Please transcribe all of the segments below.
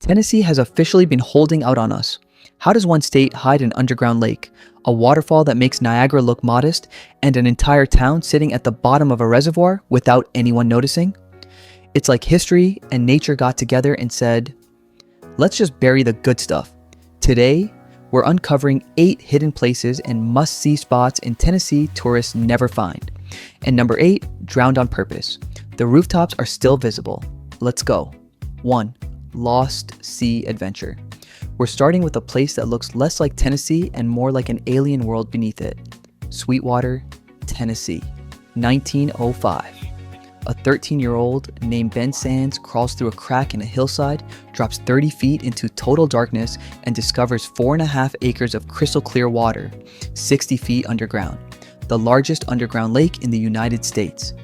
Tennessee has officially been holding out on us. How does one state hide an underground lake, a waterfall that makes Niagara look modest, and an entire town sitting at the bottom of a reservoir without anyone noticing? It's like history and nature got together and said, let's just bury the good stuff. Today, we're uncovering 8 hidden places and must-see spots in Tennessee tourists never find. And number 8, drowned on purpose. The rooftops are still visible. Let's go. 1. Lost Sea Adventure. We're starting with a place that looks less like Tennessee and more like an alien world beneath it. Sweetwater, Tennessee, 1905. A 13-year-old named Ben Sands crawls through a crack in a hillside, drops 30 feet into total darkness, and discovers 4.5 acres of crystal clear water, 60 feet underground, the largest underground lake in the United States.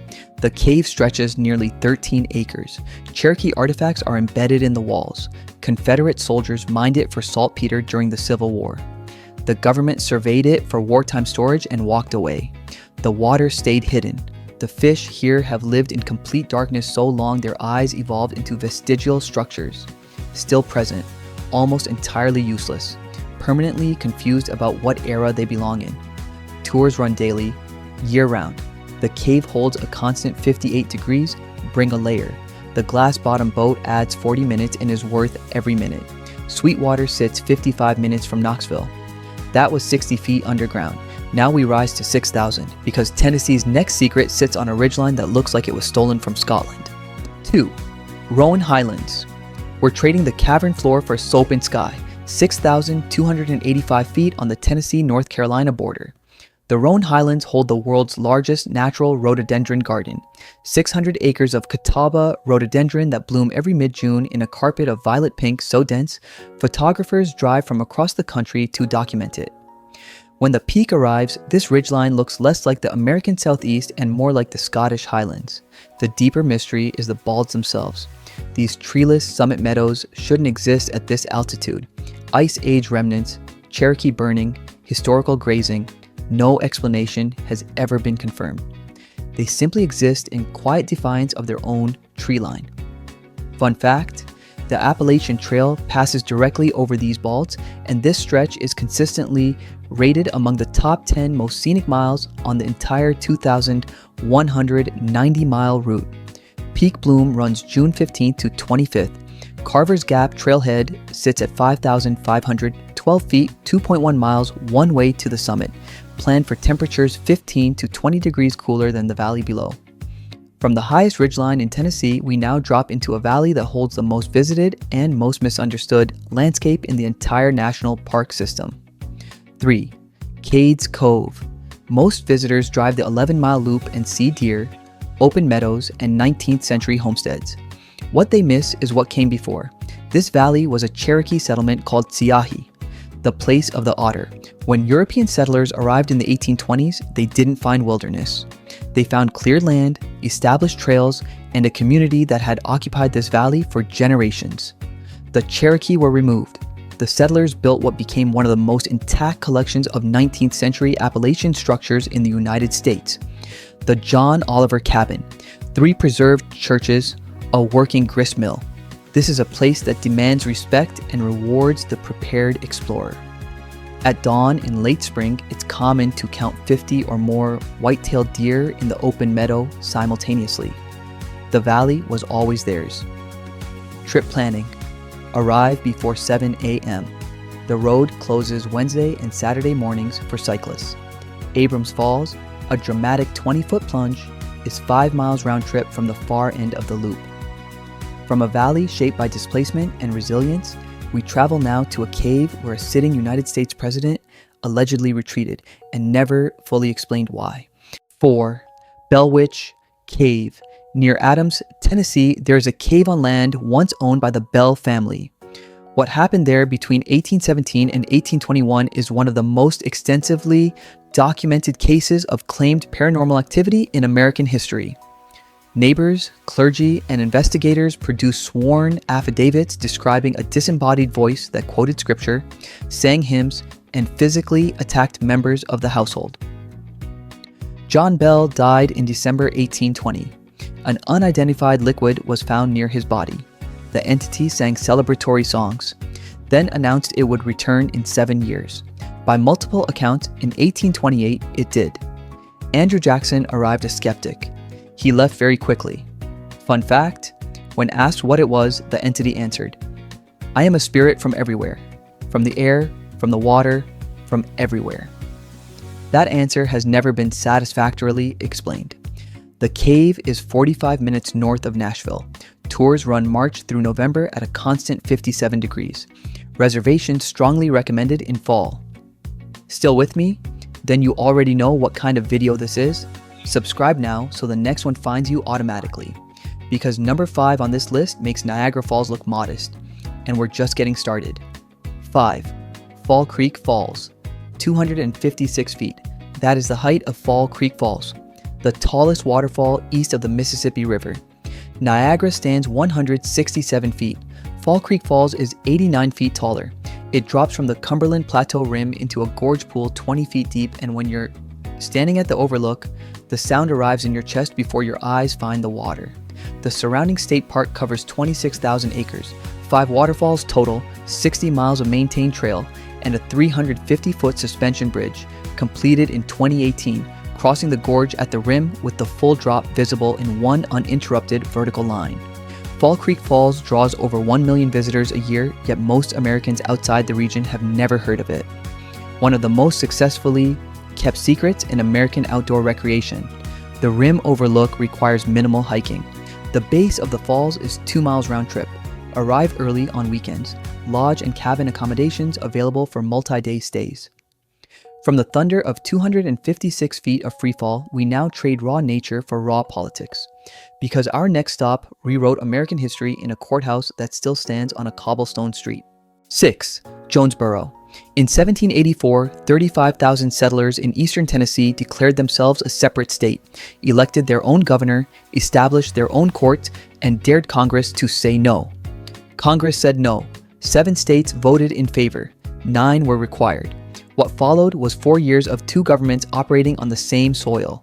The cave stretches nearly 13 acres. Cherokee artifacts are embedded in the walls. Confederate soldiers mined it for saltpeter during the Civil War. The government surveyed it for wartime storage and walked away. The water stayed hidden. The fish here have lived in complete darkness so long their eyes evolved into vestigial structures. Still present, almost entirely useless, permanently confused about what era they belong in. Tours run daily, year-round. The cave holds a constant 58 degrees, bring a layer. The glass-bottom boat adds 40 minutes and is worth every minute. Sweetwater sits 55 minutes from Knoxville. That was 60 feet underground. Now we rise to 6,000 because Tennessee's next secret sits on a ridgeline that looks like it was stolen from Scotland. 2. Roan Highlands. We're trading the cavern floor for soap and sky, 6,285 feet on the Tennessee-North Carolina border. The Roan Highlands hold the world's largest natural rhododendron garden, 600 acres of Catawba rhododendron that bloom every mid-June in a carpet of violet pink so dense, photographers drive from across the country to document it. When the peak arrives, this ridgeline looks less like the American Southeast and more like the Scottish Highlands. The deeper mystery is the balds themselves. These treeless summit meadows shouldn't exist at this altitude. Ice Age remnants, Cherokee burning, historical grazing, no explanation has ever been confirmed. They simply exist in quiet defiance of their own tree line. Fun fact, the Appalachian Trail passes directly over these balds, and this stretch is consistently rated among the top 10 most scenic miles on the entire 2,190-mile route. Peak bloom runs June 15th to 25th. Carver's Gap trailhead sits at 5,512 feet, 2.1 miles one way to the summit, planned for temperatures 15 to 20 degrees cooler than the valley below. From the highest ridgeline in Tennessee, we now drop into a valley that holds the most visited and most misunderstood landscape in the entire national park system. 3. Cades Cove. Most visitors drive the 11-mile loop and see deer, open meadows, and 19th century homesteads. What they miss is what came before. This valley was a Cherokee settlement called Tsiahi, the place of the otter. When European settlers arrived in the 1820s, they didn't find wilderness. They found cleared land, established trails, and a community that had occupied this valley for generations. The Cherokee were removed. The settlers built what became one of the most intact collections of 19th century Appalachian structures in the United States. The John Oliver Cabin, 3 preserved churches, a working grist mill. This is a place that demands respect and rewards the prepared explorer. At dawn in late spring, it's common to count 50 or more white-tailed deer in the open meadow simultaneously. The valley was always theirs. Trip planning. Arrive before 7 a.m. The road closes Wednesday and Saturday mornings for cyclists. Abrams Falls, a dramatic 20-foot plunge, is 5 miles round trip from the far end of the loop. From a valley shaped by displacement and resilience, we travel now to a cave where a sitting United States president allegedly retreated and never fully explained why. 4. Bellwitch Cave. Near Adams, Tennessee, there is a cave on land once owned by the Bell family. What happened there between 1817 and 1821 is one of the most extensively documented cases of claimed paranormal activity in American history. Neighbors, clergy, and investigators produced sworn affidavits describing a disembodied voice that quoted scripture, sang hymns, and physically attacked members of the household. John Bell died in December 1820. An unidentified liquid was found near his body. the entity sang celebratory songs, then announced it would return in 7 years. By multiple accounts, in 1828 it did. Andrew Jackson arrived a skeptic. He left very quickly. Fun fact, when asked what it was, the entity answered, "I am a spirit from everywhere, from the air, from the water, from everywhere." That answer has never been satisfactorily explained. The cave is 45 minutes north of Nashville. Tours run March through November at a constant 57 degrees. Reservations strongly recommended in fall. Still with me? Then you already know what kind of video this is. Subscribe now so the next one finds you automatically. Because number 5 on this list makes Niagara Falls look modest, and we're just getting started. 5. Fall Creek Falls, 256 feet. That is the height of Fall Creek Falls, the tallest waterfall east of the Mississippi River. Niagara stands 167 feet. Fall Creek Falls is 89 feet taller. It drops from the Cumberland Plateau rim into a gorge pool 20 feet deep, and when you're standing at the overlook, the sound arrives in your chest before your eyes find the water. The surrounding state park covers 26,000 acres, 5 waterfalls total, 60 miles of maintained trail, and a 350-foot suspension bridge, completed in 2018, crossing the gorge at the rim with the full drop visible in one uninterrupted vertical line. Fall Creek Falls draws over 1 million visitors a year, yet most Americans outside the region have never heard of it. One of the most successfully kept secrets in American outdoor recreation. The rim overlook requires minimal hiking. The base of the falls is 2 miles round trip. Arrive early on weekends. Lodge and cabin accommodations available for multi-day stays. From the thunder of 256 feet of freefall, we now trade raw nature for raw politics. Because our next stop rewrote American history in a courthouse that still stands on a cobblestone street. 6. Jonesborough. In 1784, 35,000 settlers in eastern Tennessee declared themselves a separate state, elected their own governor, established their own court, and dared Congress to say no. Congress said no. 7 states voted in favor. 9 were required. What followed was 4 years of 2 governments operating on the same soil.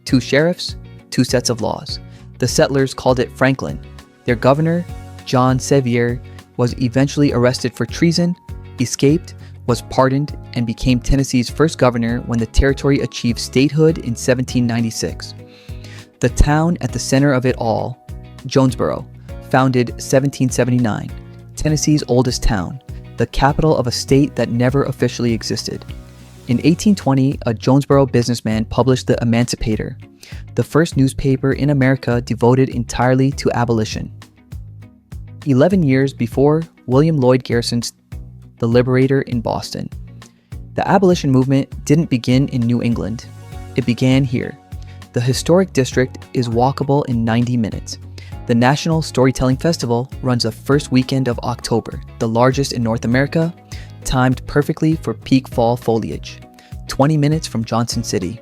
2 sheriffs, 2 sets of laws. The settlers called it Franklin. Their governor, John Sevier, was eventually arrested for treason, escaped, was pardoned, and became Tennessee's first governor when the territory achieved statehood in 1796. The town at the center of it all, Jonesborough, founded 1779, Tennessee's oldest town, the capital of a state that never officially existed. In 1820, a Jonesborough businessman published the Emancipator, the first newspaper in America devoted entirely to abolition. 11 years before William Lloyd Garrison's The Liberator in Boston. The abolition movement didn't begin in New England. It began here. The historic district is walkable in 90 minutes. The National Storytelling Festival runs the first weekend of October, the largest in North America, timed perfectly for peak fall foliage, 20 minutes from Johnson City.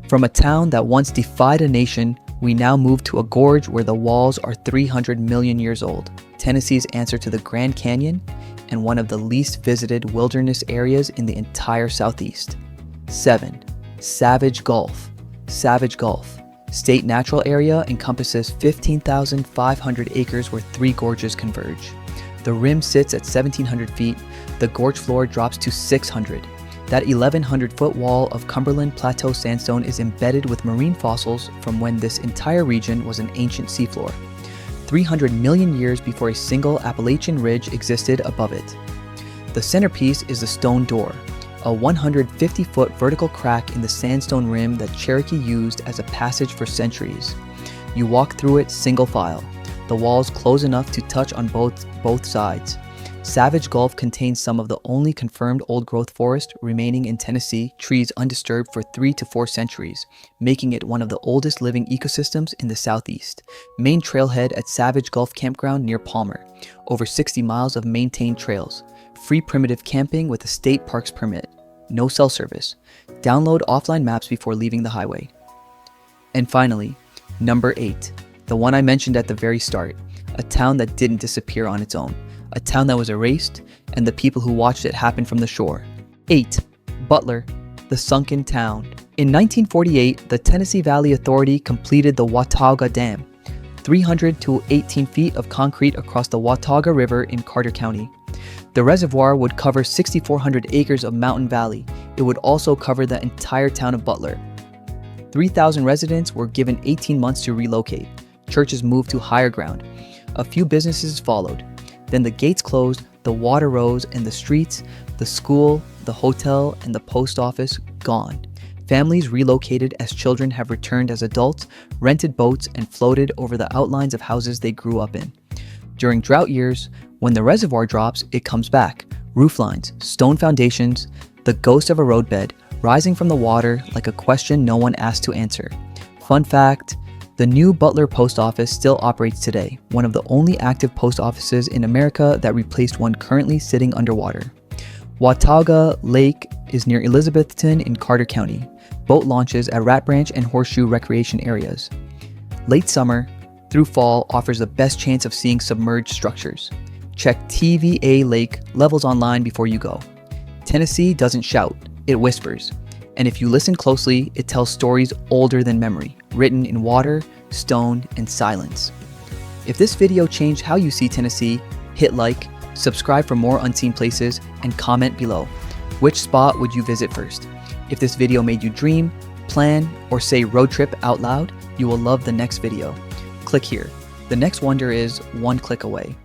From a town that once defied a nation, we now move to a gorge where the walls are 300 million years old, Tennessee's answer to the Grand Canyon, and one of the least visited wilderness areas in the entire Southeast. 7. Savage Gulf. Savage Gulf. State natural area encompasses 15,500 acres where 3 gorges converge. The rim sits at 1,700 feet. The gorge floor drops to 600. That 1,100-foot wall of Cumberland Plateau sandstone is embedded with marine fossils from when this entire region was an ancient seafloor, 300 million years before a single Appalachian ridge existed above it. The centerpiece is the stone door, a 150-foot vertical crack in the sandstone rim that Cherokee used as a passage for centuries. You walk through it single file. The walls close enough to touch on both sides. Savage Gulf contains some of the only confirmed old-growth forest remaining in Tennessee, trees undisturbed for 3 to 4 centuries, making it one of the oldest living ecosystems in the Southeast. Main trailhead at Savage Gulf Campground near Palmer. Over 60 miles of maintained trails. Free primitive camping with a state parks permit. No cell service. Download offline maps before leaving the highway. And finally, number 8, the one I mentioned at the very start, a town that didn't disappear on its own. A town that was erased, and the people who watched it happen from the shore. 8. Butler, the sunken town. In 1948, the Tennessee Valley Authority completed the Watauga Dam. 300 to 18 feet of concrete across the Watauga River in Carter County. The reservoir would cover 6,400 acres of mountain valley. It would also cover the entire town of Butler. 3,000 residents were given 18 months to relocate. Churches moved to higher ground. A few businesses followed. Then the gates closed, the water rose, and the streets, the school, the hotel, and the post office gone. Families relocated as children have returned as adults, rented boats, and floated over the outlines of houses they grew up in. During drought years, when the reservoir drops, it comes back. Roof lines, stone foundations, the ghost of a roadbed, rising from the water like a question no one asked to answer. Fun fact, the new Butler post office still operates today, one of the only active post offices in America that replaced one currently sitting underwater. Watauga Lake is near Elizabethton in Carter County. Boat launches at Rat Branch and Horseshoe recreation areas. Late summer through fall offers the best chance of seeing submerged structures. Check TVA Lake levels online before you go. Tennessee doesn't shout, it whispers. And if you listen closely, it tells stories older than memory, written in water, stone, and silence. If this video changed how you see Tennessee, hit like, subscribe for more unseen places, and comment below. Which spot would you visit first? If this video made you dream, plan, or say road trip out loud, you will love the next video. Click here. The next wonder is one click away.